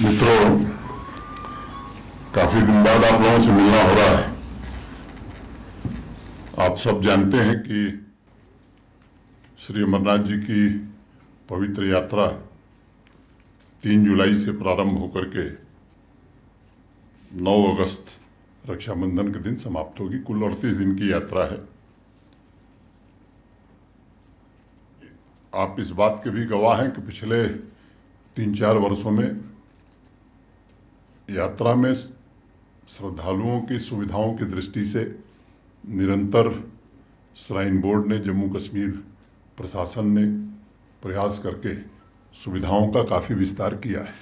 मित्रों, काफी दिन बाद आप लोगों से मिलना हो रहा है। आप सब जानते हैं कि श्री अमरनाथ जी की पवित्र यात्रा 3 जुलाई से प्रारंभ होकर के 9 अगस्त रक्षाबंधन के दिन समाप्त होगी। कुल 38 दिन की यात्रा है। आप इस बात के भी गवाह हैं कि पिछले 3-4 वर्षों में यात्रा में श्रद्धालुओं की सुविधाओं की दृष्टि से निरंतर श्राइन बोर्ड ने, जम्मू कश्मीर प्रशासन ने प्रयास करके सुविधाओं का काफ़ी विस्तार किया है।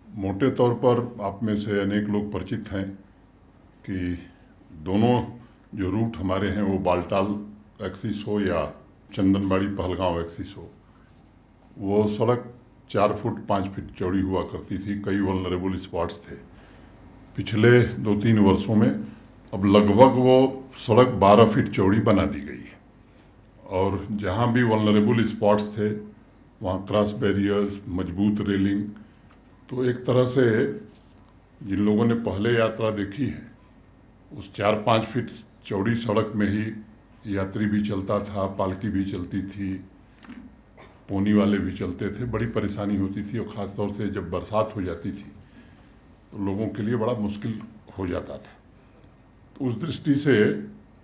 मोटे तौर पर आप में से अनेक लोग परिचित हैं कि दोनों जो रूट हमारे हैं वो बालटाल एक्सिस हो या चंदनबाड़ी पहलगांव एक्सिस हो, वो सड़क 4 फुट 5 फीट चौड़ी हुआ करती थी। कई वल्नरेबल स्पॉट्स थे। पिछले 2-3 वर्षों में अब लगभग वो सड़क 12 फीट चौड़ी बना दी गई है और जहाँ भी वल्नरेबल स्पॉट्स थे वहाँ क्रॉस बैरियर्स, मजबूत रेलिंग। तो एक तरह से जिन लोगों ने पहले यात्रा देखी है उस 4-5 फीट चौड़ी सड़क में ही यात्री भी चलता था, पालकी भी चलती थी, पोनी वाले भी चलते थे। बड़ी परेशानी होती थी और ख़ास तौर से जब बरसात हो जाती थी तो लोगों के लिए बड़ा मुश्किल हो जाता था। तो उस दृष्टि से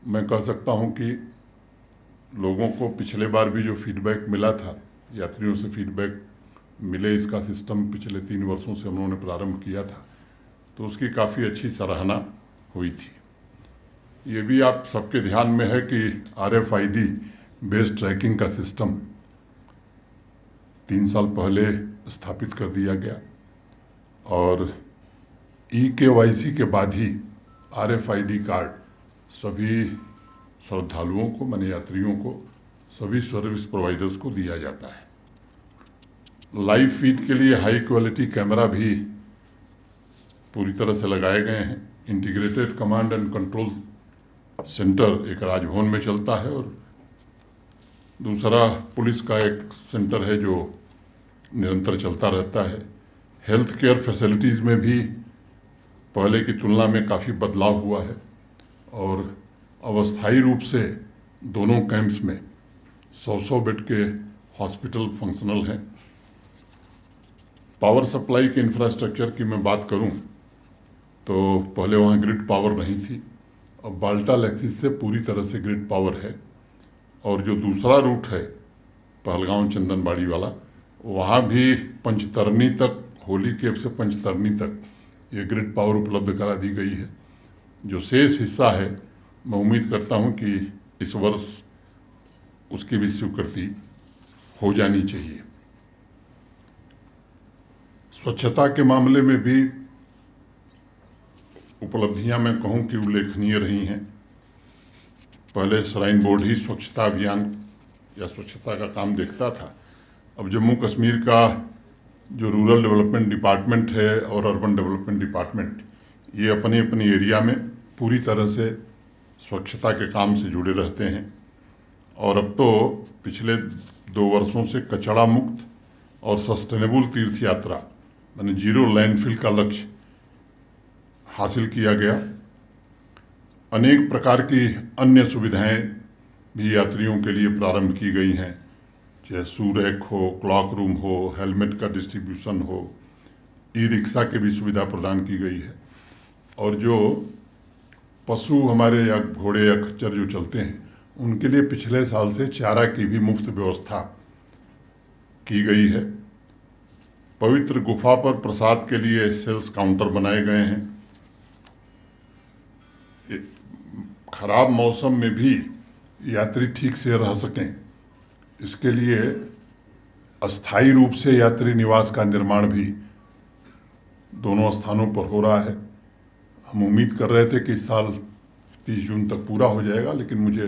मैं कह सकता हूं कि लोगों को पिछले बार भी जो फीडबैक मिला था, यात्रियों से फीडबैक मिले, इसका सिस्टम पिछले 3 वर्षों से हम लोगों ने प्रारंभ किया था तो उसकी काफ़ी अच्छी सराहना हुई थी। ये भी आप सबके ध्यान में है कि RFID बेस्ड ट्रैकिंग का सिस्टम 3 साल पहले स्थापित कर दिया गया और eKYC के बाद ही RFID कार्ड सभी श्रद्धालुओं को, माने यात्रियों को, सभी सर्विस प्रोवाइडर्स को दिया जाता है। लाइव फीड के लिए हाई क्वालिटी कैमरा भी पूरी तरह से लगाए गए हैं। Integrated command and control centre एक राजभवन में चलता है और दूसरा पुलिस का एक सेंटर है जो निरंतर चलता रहता है। हेल्थ केयर फैसिलिटीज़ में भी पहले की तुलना में काफ़ी बदलाव हुआ है और अस्थायी रूप से दोनों कैंप्स में 100 बेड के हॉस्पिटल फंक्शनल हैं। पावर सप्लाई के इंफ्रास्ट्रक्चर की मैं बात करूं तो पहले वहाँ ग्रिड पावर नहीं थी, अब बालटाल एक्सिस से पूरी तरह से ग्रिड पावर है और जो दूसरा रूट है पहलगांव चंदनबाड़ी वाला, वहाँ भी पंचतरनी तक, होली केप से पंचतरनी तक ये ग्रिड पावर उपलब्ध करा दी गई है। जो शेष हिस्सा है मैं उम्मीद करता हूँ कि इस वर्ष उसकी भी स्वीकृति हो जानी चाहिए। स्वच्छता के मामले में भी उपलब्धियां मैं कहूँ कि उल्लेखनीय रही हैं। पहले श्राइन बोर्ड ही स्वच्छता अभियान या स्वच्छता का काम देखता था। अब जम्मू कश्मीर का जो रूरल डेवलपमेंट डिपार्टमेंट है और अर्बन डेवलपमेंट डिपार्टमेंट, ये अपनी अपनी एरिया में पूरी तरह से स्वच्छता के काम से जुड़े रहते हैं और अब तो पिछले 2 वर्षों से कचरा मुक्त और सस्टेनेबल तीर्थ यात्रा यानी 0 लैंडफिल का लक्ष्य हासिल किया गया। अनेक प्रकार की अन्य सुविधाएं भी यात्रियों के लिए प्रारंभ की गई हैं, चाहे शू रैक हो, क्लॉक रूम हो, हेलमेट का डिस्ट्रीब्यूशन हो, ई-रिक्शा की भी सुविधा प्रदान की गई है और जो पशु हमारे या घोड़े या खच्चर जो चलते हैं उनके लिए पिछले साल से चारा की भी मुफ्त व्यवस्था की गई है। पवित्र गुफा पर प्रसाद के लिए सेल्स काउंटर बनाए गए हैं। खराब मौसम में भी यात्री ठीक से रह सकें, इसके लिए अस्थायी रूप से यात्री निवास का निर्माण भी दोनों स्थानों पर हो रहा है। हम उम्मीद कर रहे थे कि इस साल 30 जून तक पूरा हो जाएगा, लेकिन मुझे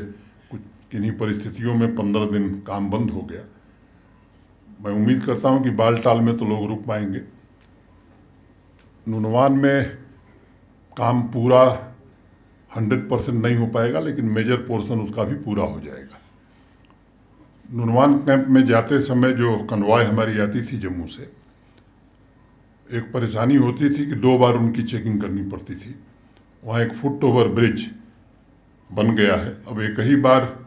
कुछ किन्हीं परिस्थितियों में 15 दिन काम बंद हो गया। मैं उम्मीद करता हूं कि बालटाल में तो लोग रुक पाएंगे। नुनवान में काम पूरा 100% नहीं हो पाएगा, लेकिन मेजर पोर्शन उसका भी पूरा हो जाएगा। नुनवान कैंप में जाते समय जो कन्वॉय हमारी आती थी जम्मू से, एक परेशानी होती थी कि 2 बार उनकी चेकिंग करनी पड़ती थी। वहाँ एक फुट ओवर ब्रिज बन गया है, अब एक ही बार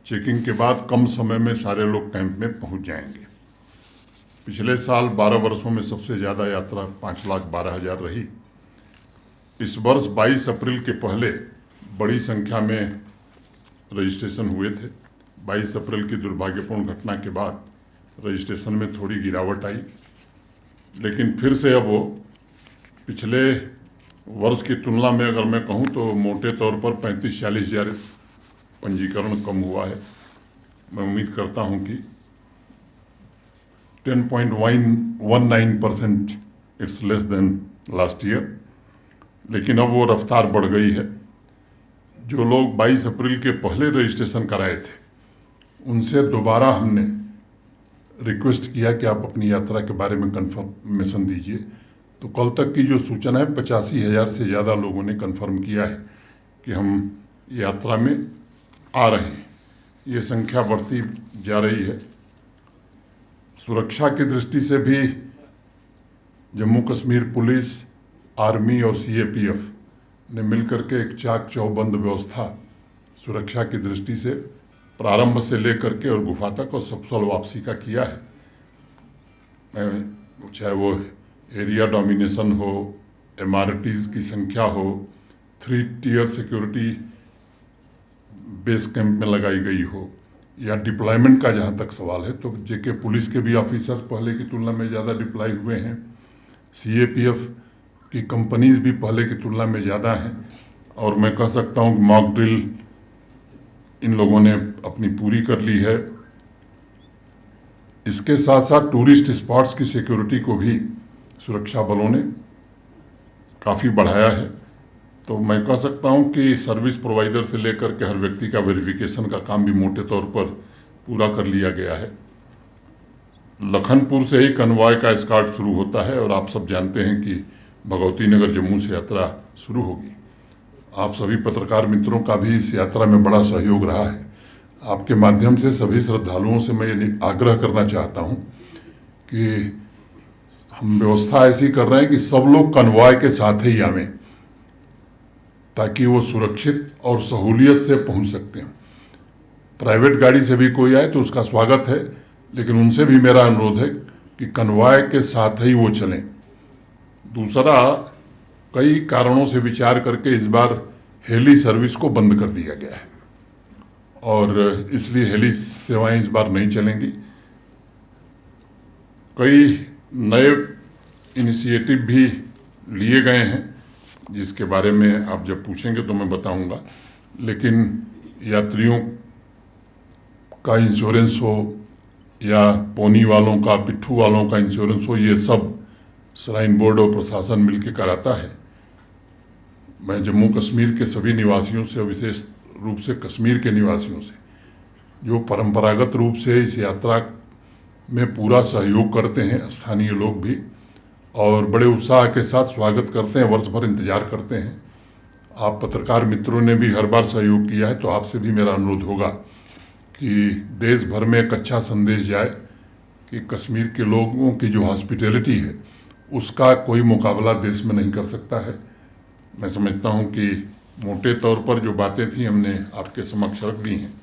चेकिंग के बाद कम समय में सारे लोग कैंप में पहुँच जाएंगे। पिछले साल 12 वर्षों में सबसे ज़्यादा यात्रा 5,12,000 रही। इस वर्ष 22 अप्रैल के पहले बड़ी संख्या में रजिस्ट्रेशन हुए थे। 22 अप्रैल की दुर्भाग्यपूर्ण घटना के बाद रजिस्ट्रेशन में थोड़ी गिरावट आई, लेकिन फिर से अब वो पिछले वर्ष की तुलना में अगर मैं कहूँ तो मोटे तौर पर 35-40 हज़ार पंजीकरण कम हुआ है। मैं उम्मीद करता हूँ कि 10.19% it's less than last year, लेकिन अब वो रफ्तार बढ़ गई है। जो लोग 22 अप्रैल के पहले रजिस्ट्रेशन कराए थे उनसे दोबारा हमने रिक्वेस्ट किया कि आप अपनी यात्रा के बारे में कंफर्मेशन दीजिए। तो कल तक की जो सूचना है 85,000 से ज़्यादा लोगों ने कंफर्म किया है कि हम यात्रा में आ रहे हैं। ये संख्या बढ़ती जा रही है। सुरक्षा की दृष्टि से भी जम्मू कश्मीर पुलिस, आर्मी और सीएपीएफ ने मिलकर के एक चाक चौबंद व्यवस्था सुरक्षा की दृष्टि से प्रारंभ से लेकर के और गुफा तक और सकुशल वापसी का किया है। चाहे वो एरिया डोमिनेशन हो, MRTs की संख्या हो, 3 टियर सिक्योरिटी बेस कैंप में लगाई गई हो, या डिप्लॉयमेंट का जहाँ तक सवाल है तो जेके पुलिस के भी ऑफिसर्स पहले की तुलना में ज़्यादा डिप्लॉय हुए हैं। सीएपीएफ की कंपनीज भी पहले की तुलना में ज़्यादा हैं, और मैं कह सकता हूँ कि मॉक ड्रिल इन लोगों ने अपनी पूरी कर ली है। इसके साथ साथ टूरिस्ट स्पॉट्स की सिक्योरिटी को भी सुरक्षा बलों ने काफ़ी बढ़ाया है। तो मैं कह सकता हूं कि सर्विस प्रोवाइडर से लेकर के हर व्यक्ति का वेरिफिकेशन का काम भी मोटे तौर पर पूरा कर लिया गया है। लखनपुर से ही कन्वॉय का एस्कॉर्ट शुरू होता है, और आप सब जानते हैं कि भगवती नगर जम्मू से यात्रा शुरू होगी। आप सभी पत्रकार मित्रों का भी इस यात्रा में बड़ा सहयोग रहा है। आपके माध्यम से सभी श्रद्धालुओं से मैं ये आग्रह करना चाहता हूं कि हम व्यवस्था ऐसी कर रहे हैं कि सब लोग कन्वॉय के साथ ही आवें, ताकि वो सुरक्षित और सहूलियत से पहुंच सकते हैं। प्राइवेट गाड़ी से भी कोई आए तो उसका स्वागत है, लेकिन उनसे भी मेरा अनुरोध है कि कन्वॉय के साथ ही वो चलें। दूसरा, कई कारणों से विचार करके इस बार हेली सर्विस को बंद कर दिया गया है, और इसलिए हेली सेवाएं इस बार नहीं चलेंगी। कई नए इनिशिएटिव भी लिए गए हैं, जिसके बारे में आप जब पूछेंगे तो मैं बताऊंगा। लेकिन यात्रियों का इंश्योरेंस हो या पोनी वालों का, पिट्ठू वालों का इंश्योरेंस हो, ये सब श्राइन बोर्ड और प्रशासन मिलकर कराता है। मैं जम्मू कश्मीर के सभी निवासियों से, विशेष रूप से कश्मीर के निवासियों से, जो परंपरागत रूप से इस यात्रा में पूरा सहयोग करते हैं, स्थानीय लोग भी, और बड़े उत्साह के साथ स्वागत करते हैं, वर्ष भर इंतजार करते हैं। आप पत्रकार मित्रों ने भी हर बार सहयोग किया है, तो आपसे भी मेरा अनुरोध होगा कि देश भर में एक अच्छा संदेश जाए कि कश्मीर के लोगों की जो हॉस्पिटैलिटी है उसका कोई मुकाबला देश में नहीं कर सकता है। मैं समझता हूं कि मोटे तौर पर जो बातें थी हमने आपके समक्ष रख दी हैं।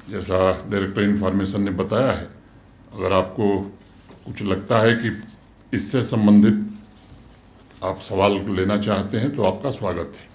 जैसा डायरेक्टर इन्फॉर्मेशन ने बताया है, अगर आपको कुछ लगता है कि इससे संबंधित आप सवाल लेना चाहते हैं तो आपका स्वागत है।